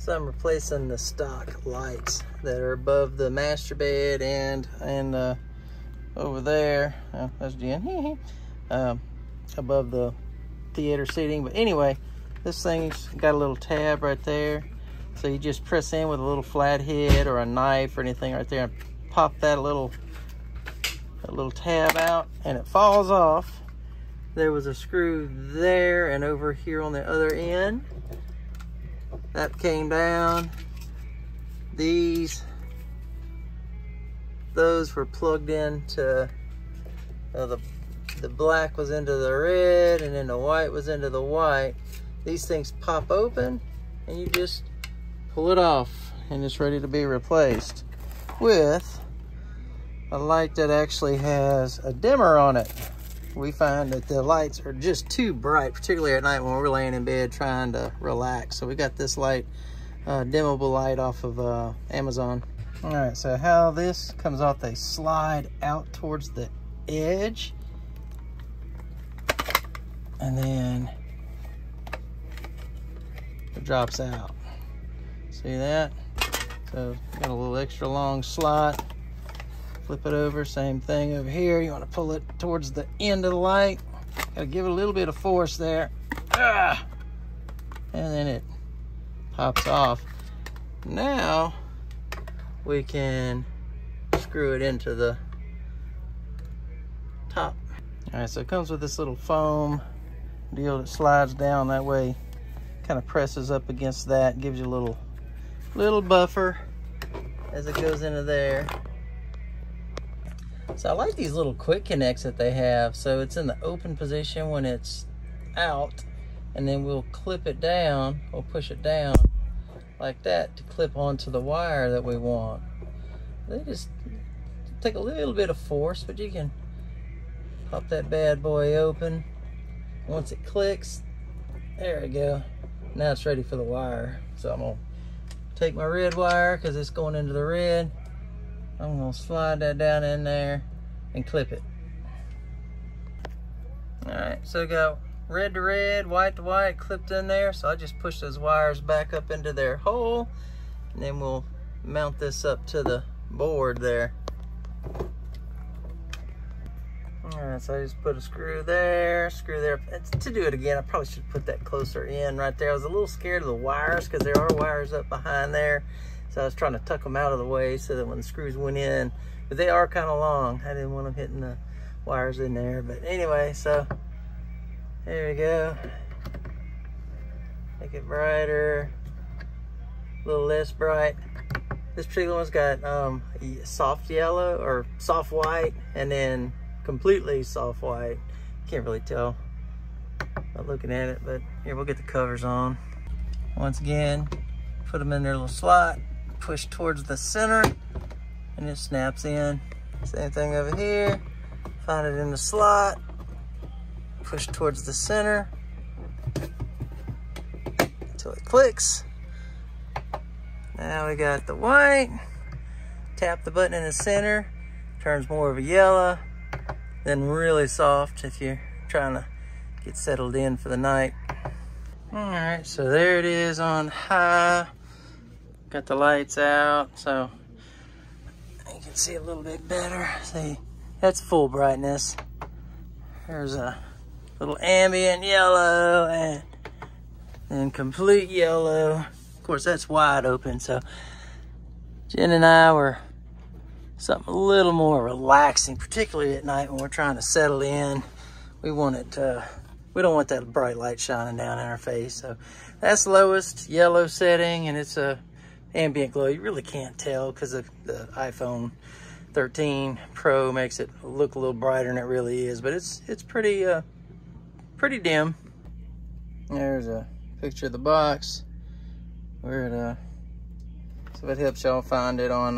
So I'm replacing the stock lights that are above the master bed and over there. Oh, that's Jen. Above the theater seating. But anyway, this thing's got a little tab right there. So you just press in with a little flathead or a knife or anything right there and pop that little tab out and it falls off. There was a screw there and over here on the other end. That came down. Those were plugged into the black was into the red, and then the white was into the white. These things pop open and you just pull it off and it's ready to be replaced with a light that actually has a dimmer on it. We find that the lights are just too bright, particularly at night when we're laying in bed trying to relax. So we got this light, dimmable light off of Amazon. All right, so how this comes off, they slide out towards the edge and then it drops out. See that? So got a little extra long slot. Flip it over, same thing over here. You want to pull it towards the end of the light. Got to give it a little bit of force there. And then it pops off. Now we can screw it into the top. All right, so it comes with this little foam deal that slides down that way. Kind of presses up against that, gives you a little buffer as it goes into there. So I like these little quick connects that they have. So it's in the open position when it's out, and then we'll clip it down, we'll push it down like that to clip onto the wire that we want. They just take a little bit of force, but you can pop that bad boy open. Once it clicks, there we go. Now it's ready for the wire. So I'm gonna take my red wire because it's going into the red. I'm gonna slide that down in there and clip it. All right, so I got red to red, white to white clipped in there. So I just push those wires back up into their hole, and then we'll mount this up to the board there. All right, so I just put a screw there. To do it again, I probably should put that closer in right there. I was a little scared of the wires because there are wires up behind there. So I was trying to tuck them out of the way so that when the screws went in, but they are kind of long. I didn't want them hitting the wires in there. But anyway, so there we go. Make it brighter, a little less bright. This particular one's got soft yellow or soft white, and then completely soft white. Can't really tell by looking at it, but here, we'll get the covers on. Once again, put them in their little slot, push towards the center, and it snaps in. Same thing over here. Find it in the slot, push towards the center until it clicks. Now we got the white. Tap the button in the center, turns more of a yellow, then really soft if you're trying to get settled in for the night. All right, so there it is on high. Got the lights out, so you can see a little bit better. See, that's full brightness. There's a little ambient yellow and then complete yellow. Of course, that's wide open, so Jen and I were something a little more relaxing, particularly at night when we're trying to settle in. We don't want that bright light shining down in our face. So that's lowest yellow setting, and it's a ambient glow. You really can't tell because the iPhone 13 Pro makes it look a little brighter than it really is, but it's pretty dim. There's a picture of the box. So it helps y'all find it on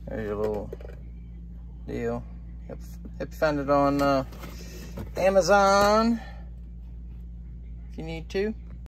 there's your little deal. Help you find it on Amazon if you need to.